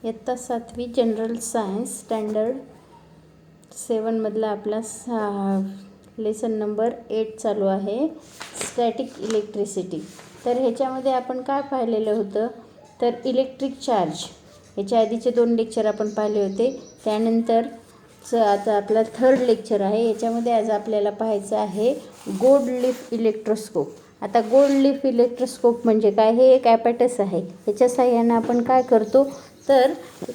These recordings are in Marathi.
इयत्ता 7वी जनरल सायन्स स्टँडर्ड 7मधला आपला लेसन नंबर 8 चालू आहे, स्टॅटिक इलेक्ट्रिसिटी. तर ह्याच्यामध्ये आपण काय पाहिलेलं होतं, तर इलेक्ट्रिक चार्ज. ह्याच्या आधीचे 2 लेक्चर आपण पाहिले होते. त्यानंतरचं आता आपला 3rd लेक्चर आहे. याच्यामध्ये आज आपल्याला पाहायचं आहे गोल्ड लीफ इलेक्ट्रोस्कोप. आता गोल्ड लीफ इलेक्ट्रोस्कोप म्हणजे काय, हे एक ॲपॅटस आहे. ह्याच्या साह्यानं आपण काय करतो, तर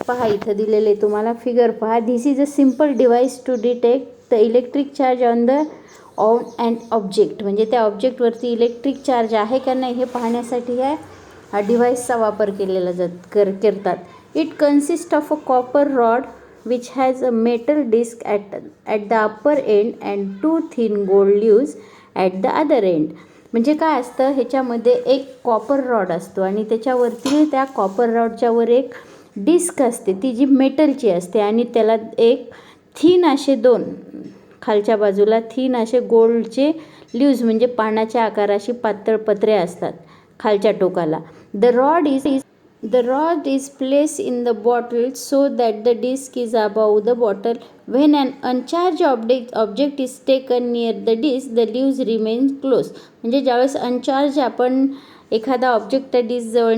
पहा इथं दिलेले तुम्हाला फिगर पहा. This is a simple device to detect the electric charge on and object. म्हणजे त्या ऑब्जेक्टवरती इलेक्ट्रिक चार्ज आहे का नाही हे पाहण्यासाठी हा डिव्हाइसचा वापर केलेला करतात. It consist of a copper rod which has a metal disc at the upper end and 2 thin gold leaves at the other end. म्हणजे काय असतं, ह्याच्यामध्ये एक कॉपर रॉड असतो आणि त्याच्यावरती त्या कॉपर रॉडच्या वर एक डिस्क असते, ती जी मेटलची असते आणि त्याला एक थीन असे 2 खालच्या बाजूला थीन असे गोल्डचे लीव्ज म्हणजे पानाच्या आकाराशी पातळ पत्रे असतात खालच्या टोकाला. The rod is placed in the bottle so that the disc is above the bottle. When an uncharged object is taken near the disc, the leaves remain closed. म्हणजे ज्यावेळेस अनचार्ज आपण एखादा ऑब्जेक्ट त्या डिस्कजवळ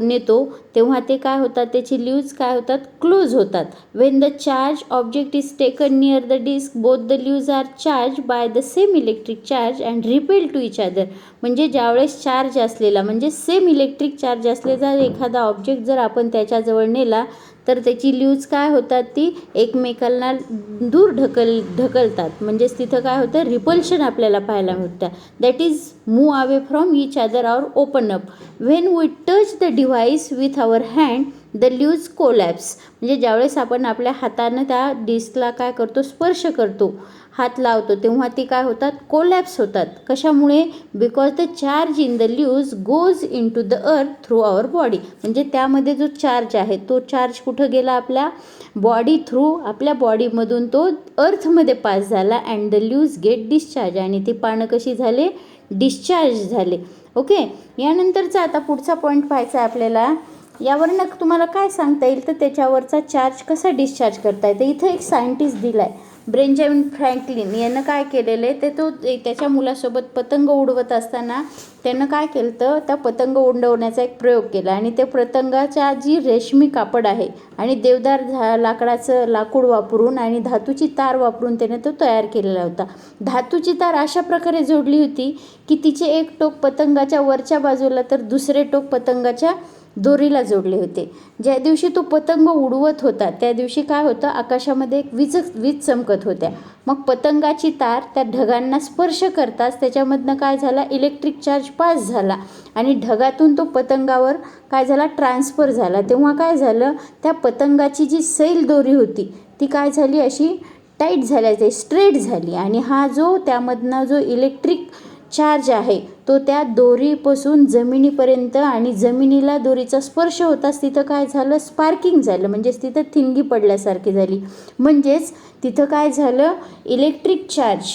नेतो तेव्हा ते काय होतात, त्याची लीव्ज काय होतात, क्लोज होतात. When the charge object is taken near the disc, both the leaves are charge by the same electric charge and repel to each other. म्हणजे ज्यावेळेस चार्ज असलेला म्हणजे सेम इलेक्ट्रिक चार्ज असलेला एखादा ऑब्जेक्ट जर आपण त्याच्याजवळ नेला तर त्याची लीव्ज काय होतात, ती एकमेकांना दूर ढकलतात. म्हणजेच तिथं काय होतं, रिपल्शन आपल्याला पाहायला मिळतं. That is move away from each other or open up. When we touch the device with our hand the leaves collapse. म्हणजे ज्यावेळेस आपण आपल्या हातानं त्या डिस्कला काय करतो, स्पर्श करतो, हात लावतो, तेव्हा ती काय होतात, कोलॅप्स होतात. कशामुळे, because the charge in the leaves goes into the earth through our body. म्हणजे त्यामध्ये जो चार्ज आहे तो चार्ज कुठं गेला, आपल्या बॉडी थ्रू, आपल्या बॉडीमधून तो अर्थमध्ये पास झाला and the leaves get discharge. आणि ती पानं कशी झाले, डिस्चार्ज झाले. ओके, यानंतरचा आता पुढचा पॉईंट पाहायचा आहे आपल्याला. यावरनं तुम्हाला काय सांगता येईल, तर त्याच्यावरचा चार्ज कसा डिस्चार्ज करता येतं. इथं एक सायंटिस्ट दिला आहे, बेंजामिन फ्रँकलिन. यानं काय केलेलं आहे, तो त्याच्या मुलासोबत पतंग उडवत असताना त्यानं काय केलं, तर त्या पतंग उडवण्याचा एक प्रयोग केला आणि त्या पतंगाच्या जी रेशमी कापड आहे आणि देवदार लाकडाचं लाकूड वापरून आणि धातूची तार वापरून त्याने तो तयार केलेला होता. धातूची तार अशा प्रकारे जोडली होती की तिचे एक टोक पतंगाच्या वरच्या बाजूला तर दुसरे टोक पतंगाच्या दोरीला जोडले होते. ज्या दिवशी तो पतंग उडवत होता त्या दिवशी काय होतं, आकाशामध्ये एक वीज चमकत होत्या. मग पतंगाची तार त्या ढगांना स्पर्श करताच त्याच्यामधनं काय झाला, इलेक्ट्रिक चार्ज पास झाला आणि ढगातून तो पतंगावर काय झाला, ट्रान्सफर झाला. तेव्हा काय झालं, त्या पतंगाची जी सैल दोरी होती ती काय झाली, अशी टाईट झाली, स्ट्रेट झाली आणि हा जो त्यामधनं जो इलेक्ट्रिक चार्ज आहे तो त्या दोरीपासून जमिनीपर्यंत आणि जमिनीला दोरीचा स्पर्श होताच तिथं काय झालं, स्पार्किंग झालं. म्हणजेच तिथं ठिणगी पडल्यासारखी झाली. म्हणजेच तिथं काय झालं, इलेक्ट्रिक चार्ज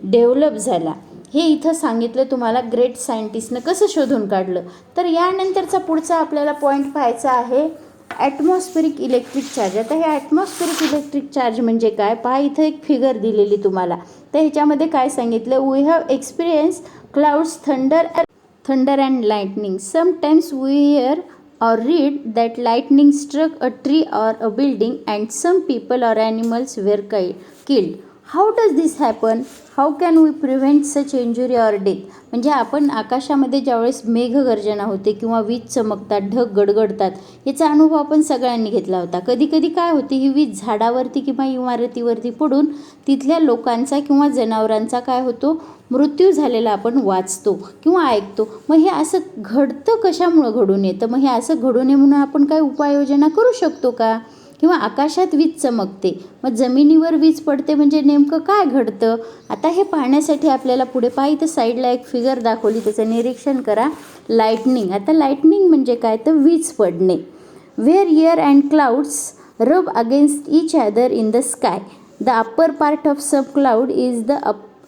डेव्हलप झाला. हे इथं सांगितलं तुम्हाला ग्रेट सायंटिस्टनं कसं शोधून काढलं. तर यानंतरचा पुढचा आपल्याला पॉईंट पाहायचा आहे ॲटमॉस्फेरिक इलेक्ट्रिक चार्ज. आता हे ॲटमॉस्फेरिक इलेक्ट्रिक चार्ज म्हणजे काय, पहा इथं एक फिगर दिलेली तुम्हाला. तर ह्याच्यामध्ये काय सांगितलं, we have experience clouds, thunder and lightning. Sometimes we hear or read that lightning struck a tree or a building and some people or animals were killed. How does this happen? How can we prevent such injury or death? म्हणजे आपण आकाशामध्ये ज्यावेळेस मेघगर्जना होते किंवा वीज चमकतात, ढग गडगडतात, याचा अनुभव आपण सगळ्यांनी घेतला होता. कधी कधी काय होते, ही वीज झाडावरती किंवा इमारतीवरती पडून तिथल्या लोकांचा किंवा जनावरांचा काय होतो, मृत्यू झालेला आपण वाचतो किंवा ऐकतो. मग हे असं घडतं कशामुळं घडून येतं, मग हे असं घडू नये म्हणून आपण काय उपाययोजना करू शकतो का. किंवा आकाशात वीज चमकते, मग जमिनीवर वीज पडते, म्हणजे नेमकं काय घडतं. आता हे पाहण्यासाठी आपल्याला पुढे तर साईडला एक फिगर दाखवली, त्याचं निरीक्षण करा. लाईटनिंग. आता लाईटनिंग म्हणजे काय, तर वीज पडणे. वेअर एअर अँड क्लाउड्स रब against each other in the sky, the upper part of sub cloud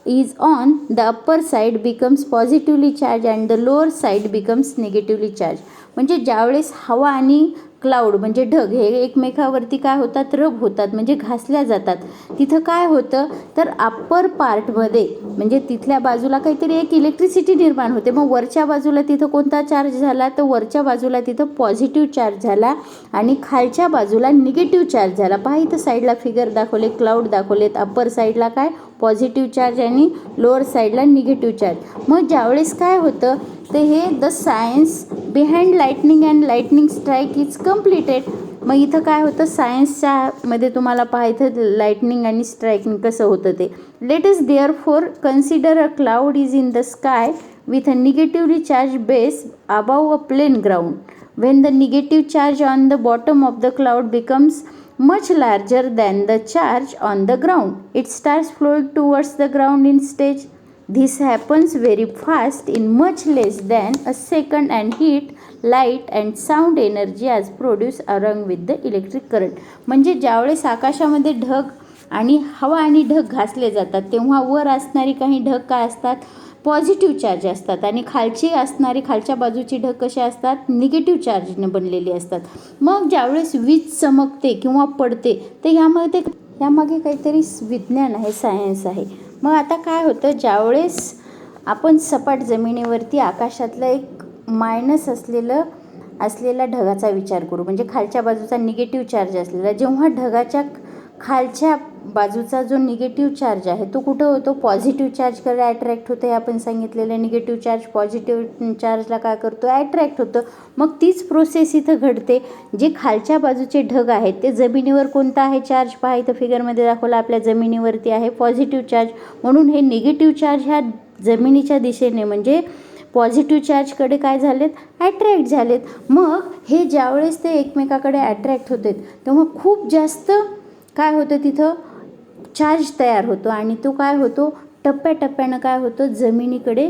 is on the upper side becomes positively charged and the lower side becomes negatively charged. म्हणजे ज्यावेळेस हवा आणि क्लाउड म्हणजे ढग हे एकमेकावरती काय होतात, रब होतात म्हणजे घासल्या जातात. तिथं काय होतं तर अप्पर पार्टमध्ये म्हणजे तिथल्या बाजूला काहीतरी एक इलेक्ट्रिसिटी निर्माण होते. मग वरच्या बाजूला तिथं कोणता चार्ज झाला तर वरच्या बाजूला तिथं पॉझिटिव्ह चार्ज झाला आणि खालच्या बाजूला निगेटिव्ह चार्ज झाला. पहा इथं साईडला फिगर दाखवले, क्लाउड दाखवलेत. अप्पर साईडला काय पॉझिटिव्ह चार्ज आणि लोअर साईडला निगेटिव्ह चार्ज. मग ज्यावेळेस काय होतं ते हे the science behind lightning and lightning strike is completed. मग इथं काय होतं सायन्सच्या मध्ये तुम्हाला पाहायचं लाईटनिंग आणि स्ट्रायकिंग कसं होतं ते. Let us therefore consider a cloud is in the sky with a negatively charged base above a plain ground. When the negative charge on the bottom of the cloud becomes much larger than the charge on the ground, it starts flowing towards the ground in stage. This happens very fast in much less than a second and heat, light and sound energy as produced along with the electric current. म्हणजे ज्यावेळेस आकाशामध्ये ढग आणि हवा आणि ढग घासले जातात तेव्हा वर असणारी काही ढग काय असतात पॉझिटिव्ह चार्ज असतात आणि खालची असणारी खालच्या बाजूची ढग कशा असतात निगेटिव्ह चार्जने बनलेली असतात. मग ज्यावेळेस वीज चमकते किंवा पडते तर यामागे काहीतरी विज्ञान आहे, सायन्स आहे. मग आता काय होतं ज्यावेळेस आपण सपाट जमिनीवरती आकाशातलं एक मायनस असलेला ढगाचा विचार करू म्हणजे खालच्या बाजूचा निगेटिव्ह चार्ज असलेला, जेव्हा ढगाच्या खालच्या बाजूचा जो निगेटिव्ह चार्ज आहे तो कुठं होतो पॉझिटिव्ह चार्जकडे अट्रॅक्ट होतं. हे आपण सांगितलेलं निगेटिव्ह चार्ज पॉझिटिव्ह चार्जला काय करतो अट्रॅक्ट होतं. मग तीच प्रोसेस इथं घडते. जे खालच्या बाजूचे ढग आहेत ते जमिनीवर कोणता आहे चार्ज पहा इथं फिगरमध्ये दाखवला आपल्या जमिनीवरती आहे पॉझिटिव्ह चार्ज. म्हणून हे निगेटिव्ह चार्ज ह्या जमिनीच्या दिशेने म्हणजे पॉझिटिव्ह चार्जकडे काय झालेत ॲट्रॅक्ट झालेत. मग हे ज्यावेळेस ते एकमेकाकडे ॲट्रॅक्ट होते तेव्हा खूप जास्त काय होतं तिथं चार्ज तयार होतो आणि तो काय होतो टप्प्याटप्प्यानं काय होतं जमिनीकडे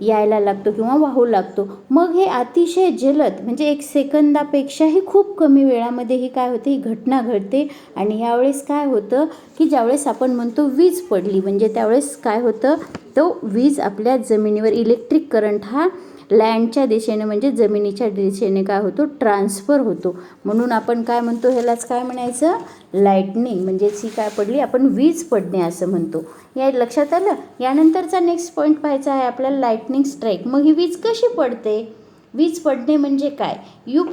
यायला लागतो किंवा वाहू लागतो. मग हे अतिशय जलद म्हणजे 1 सेकंदापेक्षाही खूप कमी वेळामध्ये ही काय होते ही घटना घडते. आणि यावेळेस काय होतं की ज्यावेळेस आपण म्हणतो वीज पडली म्हणजे त्यावेळेस काय होतं तो वीज आपल्या जमिनीवर इलेक्ट्रिक करंट हा लँडच्या दिशेने म्हणजे जमिनीच्या दिशेने काय होतो ट्रान्सफर होतो. म्हणून आपण काय म्हणतो ह्यालाच काय म्हणायचं लाईटनिंग म्हणजेच ही काय पडली आपण वीज पडणे असं म्हणतो. या लक्षात आलं. यानंतरचा नेक्स्ट पॉईंट पाहायचा आहे आपल्याला लाईटनिंग स्ट्राईक. मग ही वीज कशी पडते, वीज पडणे म्हणजे काय. You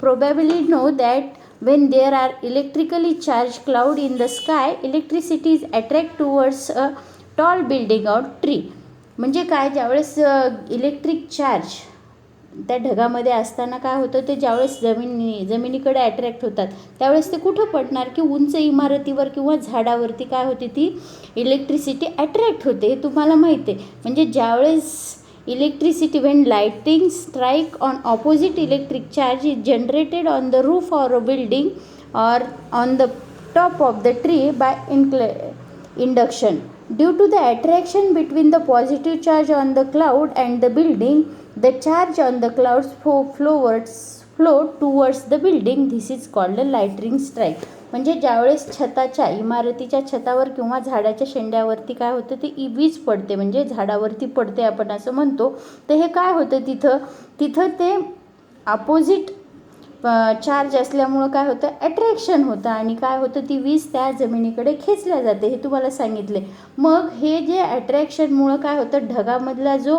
probably know that when there are electrically charged cloud in the sky, electricity is attract towards a tall building or tree. म्हणजे काय ज्यावेळेस इलेक्ट्रिक चार्ज त्या ढगामध्ये असताना काय होतं ते ज्यावेळेस जमिनीकडे अट्रॅक्ट होतात त्यावेळेस ते कुठं पडणार की उंच इमारतीवर किंवा झाडावरती काय होते ती इलेक्ट्रिसिटी अट्रॅक्ट होते. हे तुम्हाला माहिती आहे. म्हणजे ज्यावेळेस electricity when lighting strike on opposite electric charge is generated on the roof or a building or on the top of the tree by induction. Due to the attraction between the positive charge on the cloud and the building, the charge on the clouds flow towards the building. This is called a lightning strike. म्हणजे ज्यावेळेस इमारतीच्या छतावर किंवा झाडाच्या शेंड्यावरती काय होतं ते वीज पडते म्हणजे झाडावरती पडते आपण असं म्हणतो. तर हे काय होतं तिथं ते अपोजिट चार्ज असल्यामुळं काय होतं अट्रॅक्शन होतं आणि काय होतं ती वीज त्या जमिनीकडे खेचल्या जाते हे तुम्हाला सांगितले. मग हे जे अट्रॅक्शनमुळं काय होतं ढगामधला जो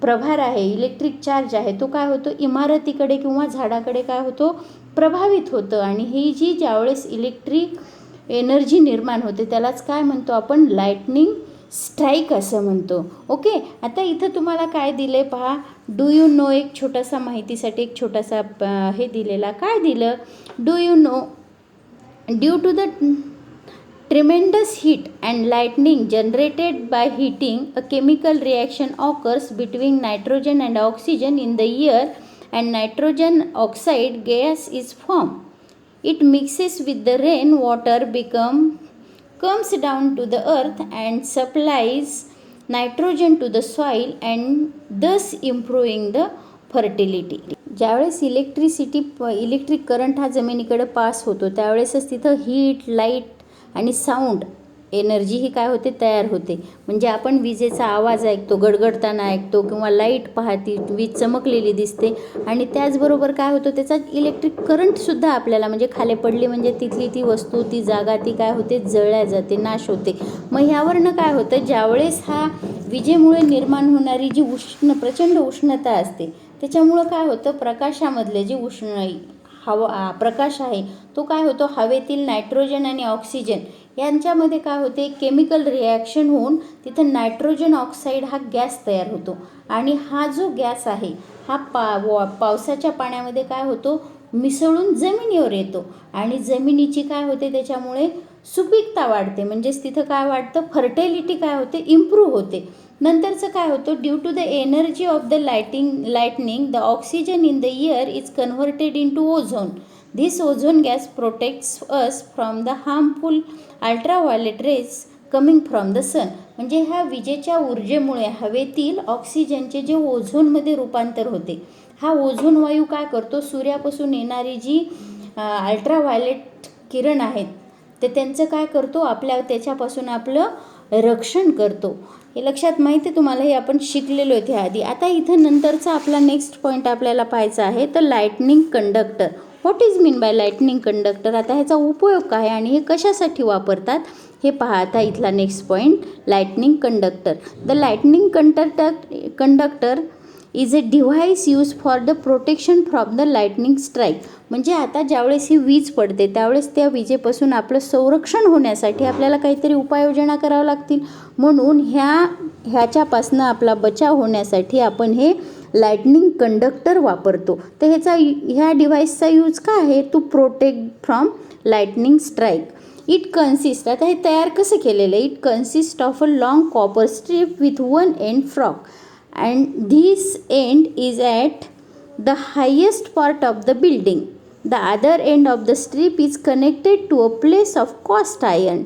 प्रभार आहे इलेक्ट्रिक चार्ज आहे तो काय होतो इमारतीकडे किंवा झाडाकडे काय होतो प्रभावित होतं आणि ही जी ज्यावेळेस इलेक्ट्रिक एनर्जी निर्माण होते त्यालाच काय म्हणतो आपण लाईटनिंग स्ट्राईक असं म्हणतो. ओके. आता इथं तुम्हाला काय दिलं आहे पहा डू यू नो एक छोटासा माहितीसाठी एक छोटासा हे दिलेला काय दिलं do you know due to the tremendous heat and lightning generated by heating, a chemical reaction occurs between nitrogen and oxygen in the air and nitrogen oxide gas is formed. It mixes with the rain water comes down to the earth and supplies nitrogen to the soil and thus improving the fertility. ज्यावेळेस इलेक्ट्रिक करंट हा जमिनीकडे पास होतो त्यावेळेसच तिथं हीट लाईट आणि साऊंड एनर्जी ही काय होते, तयार होते. म्हणजे आपण विजेचा आवाज ऐकतो, गडगडताना ऐकतो किंवा लाईट पाहती, वीज चमकलेली दिसते आणि त्याचबरोबर काय होतं, त्याचा इलेक्ट्रिक करंटसुद्धा आपल्याला म्हणजे खाली पडली म्हणजे तिथली ती वस्तू, ती जागा ती काय होते, जळल्या जाते, नाश होते. मग ह्यावरनं काय होतं, ज्यावेळेस हा विजेमुळे निर्माण होणारी जी प्रचंड उष्णता असते त्याच्यामुळं काय होतं, प्रकाशामधले जे प्रकाश आहे तो काय होतो, हवेतील नायट्रोजन आणि ऑक्सिजन यांच्यामध्ये काय होते, केमिकल रिॲक्शन होऊन तिथं नायट्रोजन ऑक्साईड हा गॅस तयार होतो आणि हा जो गॅस आहे हा पावसाच्या पाण्यामध्ये काय होतो, मिसळून जमिनीवर येतो आणि जमिनीची काय होते, त्याच्यामुळे सुपीकता वाढते. म्हणजेच तिथं काय वाढतं, फर्टिलिटी काय होते, इम्प्रूव्ह होते. नंतरचं काय होतं, due to the energy of the lightning the oxygen in the air is converted into ozone. This ozone gas protects us from the harmful ultraviolet rays coming from the sun. म्हणजे ह्या विजेच्या ऊर्जेमुळे हवेतील ऑक्सिजनचे जे ओझोनमध्ये रूपांतर होते, हा ओझोन वायू काय करतो, सूर्यापासून येणारी जी अल्ट्राव्हायोलेट किरण आहेत ते त्यांचं काय करतो, त्याच्यापासून आपलं रक्षण करतो. हे लक्षात माहिती आहे तुम्हाला, हे आपण शिकलेलो आहे आधी. आता इथं नंतरचा आपला नेक्स्ट पॉईंट आपल्याला पाहायचा आहे, तर lightning conductor. What is mean by lightning conductor. आता ह्याचा उपयोग काय आणि हे कशासाठी वापरतात हे पहा. आता इथला next point, lightning conductor. The lightning conductor is a device use for the protection from the lightning strike. म्हणजे आता ज्यावेळेस ही वीज पडते त्यावेळेस त्या विजेपासून आपलं संरक्षण होण्यासाठी आपल्याला काहीतरी उपाययोजना करावं लागतील. म्हणून ह्याच्यापासून आपला बचाव होण्यासाठी आपण हे लाइटनिंग कंडक्टर वापरतो. तर ह्या डिव्हाइसचा यूज काय आहे, to protect from lightning strike. It consist, आता हे तयार कसं केलेलं आहे, it consist of a long copper strip with one end fork and this end is at the highest part of the building. The other end of the strip is connected to a place of cast iron.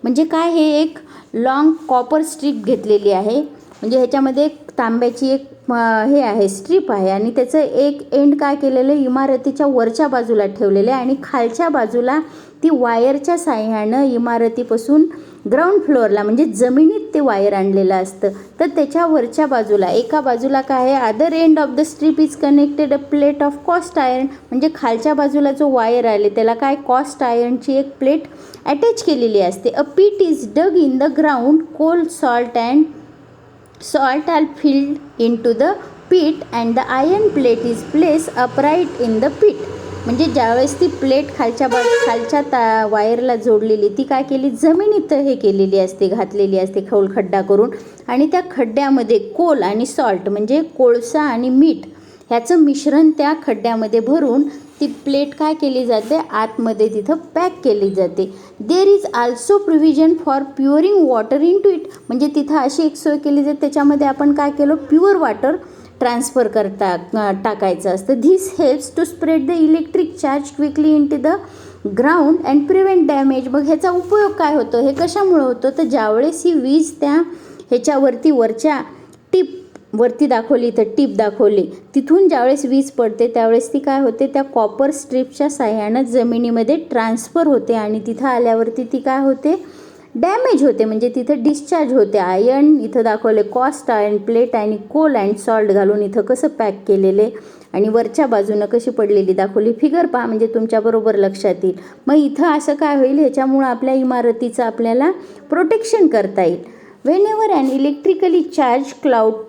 म्हणजे काय, हे एक लॉंग कॉपर स्ट्रीप घेतलेली आहे. म्हणजे ह्याच्यामध्ये एक तांब्याची एक हे आहे, स्ट्रीप आहे आणि त्याचं एक एंड काय केलेलं आहे, इमारतीच्या वरच्या बाजूला ठेवलेलं आहे आणि खालच्या बाजूला ती वायरच्या साह्यानं इमारतीपासून ग्राउंड फ्लोअरला म्हणजे जमिनीत ते वायर आणलेलं असतं. तर त्याच्या वरच्या बाजूला एका बाजूला काय आहे, other end of the strip is connected a plate of cast iron. म्हणजे खालच्या बाजूला जो वायर आले त्याला काय, कॉस्ट आयर्नची एक प्लेट अटॅच केलेली असते. A pit is dug in the ground, coal salt are filled into the pit and the iron plate is placed upright in the pit. म्हणजे ज्यावेळेस ती प्लेट खालच्या वायरला जोडलेली ती काय केली, जमिनीत हे केलेली असते, घातलेली असते खोल खड्डा करून आणि त्या खड्ड्यामध्ये कोल आणि सॉल्ट म्हणजे कोळसा आणि मीठ ह्याचं मिश्रण त्या खड्ड्यामध्ये भरून ती प्लेट काय केली जाते, आतमध्ये तिथं पॅक केली जाते. There is also provision for pouring water into it. म्हणजे तिथं अशी एक सोय केली जाते, त्याच्यामध्ये आपण काय केलं, प्युअर वॉटर ट्रान्सफर टाकायचं असतं. This helps to spread the electric charge quickly into the ground and prevent damage. मग ह्याचा उपयोग काय होतो, हे कशामुळं होतं, तर ज्यावेळेस ही वीज त्या ह्याच्यावरती वरच्या वरती दाखवली, इथं टीप दाखवली, तिथून ज्यावेळेस वीज पडते त्यावेळेस ती काय होते, त्या कॉपर स्ट्रीपच्या साह्यानं जमिनीमध्ये ट्रान्सफर होते आणि तिथं आल्यावरती ती काय होते, डॅमेज होते. म्हणजे तिथं डिस्चार्ज होते. आयर्न इथं दाखवले, कॉस्ट आयर्न प्लेट आणि कोल अँड सॉल्ट घालून इथं कसं पॅक केलेले आणि वरच्या बाजूनं कशी पडलेली दाखवली. फिगर पहा म्हणजे तुमच्याबरोबर लक्षात येईल. मग इथं असं काय होईल, ह्याच्यामुळं आपल्या इमारतीचं आपल्याला प्रोटेक्शन करता येईल. Whenever an electrically charged cloud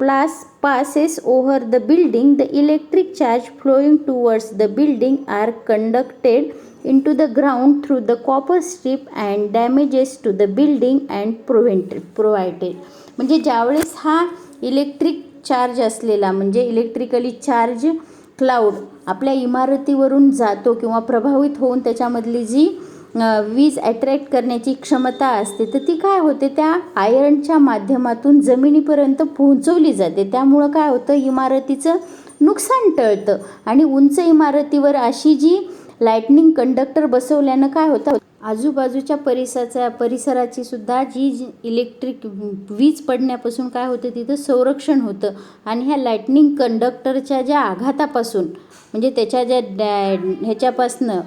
passes over the building, the electric charge flowing towards the building are conducted into the ground through the copper strip and damages to the building and provided. म्हणजे ज्यावेळेस हा इलेक्ट्रिक चार्ज असलेला म्हणजे इलेक्ट्रिकली चार्ज क्लाउड आपल्या इमारतीवरून जातो किंवा प्रभावित होऊन त्याच्यामधली जी वीज अट्रॅक्ट करण्याची क्षमता असते, तर ती काय होते, त्या आयर्नच्या माध्यमातून जमिनीपर्यंत पोहोचवली जाते. त्यामुळं काय होतं, इमारतीचं नुकसान टळतं आणि उंच इमारतीवर अशी जी लाइटनिंग कंडक्टर बसवल्यानं काय होतं, आजूबाजूच्या परिसराची सुद्धा जी इलेक्ट्रिक वीज पडण्यापासून काय होतं, तिथं संरक्षण होतं. आणि ह्या लाइटनिंग कंडक्टरच्या ज्या आघातापासून म्हणजे त्याच्या ज्या ह्याच्यापासनं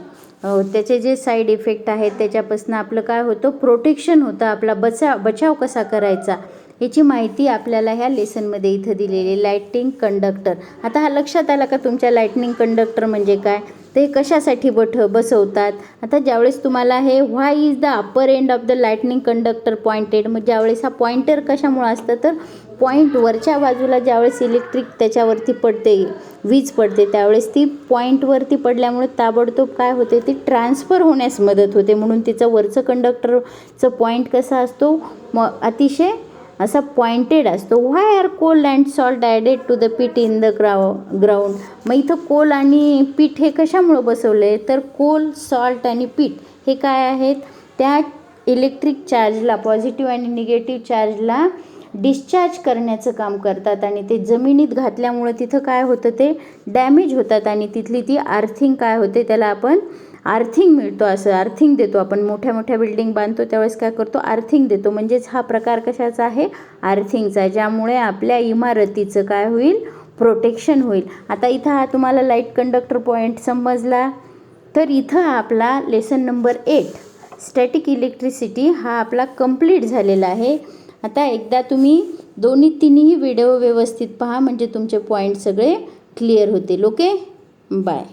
त्याचे जे साईड इफेक्ट आहेत त्याच्यापासून आपलं काय होतं, प्रोटेक्शन होतं, आपला बचाव कसा करायचा याची माहिती आपल्याला ह्या लेसनमध्ये इथं दिलेली लाईटनिंग कंडक्टर. आता हा लक्षात आला का तुमच्या लाईटनिंग कंडक्टर म्हणजे काय, ते कशासाठी बसवतात. आता ज्यावेळेस तुम्हाला हे why is the upper end of the lightning conductor pointed, मग ज्यावेळेस हा पॉइंटर कशामुळे असतं तर पॉईंट वरच्या बाजूला ज्यावेळेस इलेक्ट्रिक त्याच्यावरती पडते, वीज पडते, त्यावेळेस ती पॉईंटवरती पडल्यामुळे ताबडतोब काय होते, ती ट्रान्सफर होण्यास मदत होते. म्हणून तिचं वरचं कंडक्टरचं पॉईंट कसा असतो, अतिशय असा पॉइंटेड असतो. Why are coal and salt added to the pit in the ground. मग इथं कोल आणि पीठ हे कशामुळं बसवले तर कोल, सॉल्ट आणि पीठ हे काय आहेत, त्या इलेक्ट्रिक चार्जला, पॉझिटिव्ह आणि निगेटिव्ह चार्जला डिस्चार्ज करण्याचं काम करतात आणि ते जमिनीत घातल्यामुळे तिथं काय होतं, ते डॅमेज होतात आणि तिथली ती अर्थिंग काय होते, त्याला आपण अर्थिंग मिळतो. असं अर्थिंग देतो आपण, मोठ्या मोठ्या बिल्डिंग बांधतो त्यावेळेस काय करतो, अर्थिंग देतो. म्हणजेच हा प्रकार कशाचा आहे, अर्थिंगचा, ज्यामुळे आपल्या इमारतीचं काय होईल, प्रोटेक्शन होईल. आता इथं हा तुम्हाला लाईट कंडक्टर पॉईंट समजला. तर इथं आपला लेसन नंबर 8 स्टॅटिक इलेक्ट्रिसिटी हा आपला कंप्लीट झालेला आहे. आता एकदा तुम्ही तिन्ही व्हिडिओ व्यवस्थित पहा, म्हणजे तुमचे पॉईंट सगळे क्लिअर होतील. Okay, bye.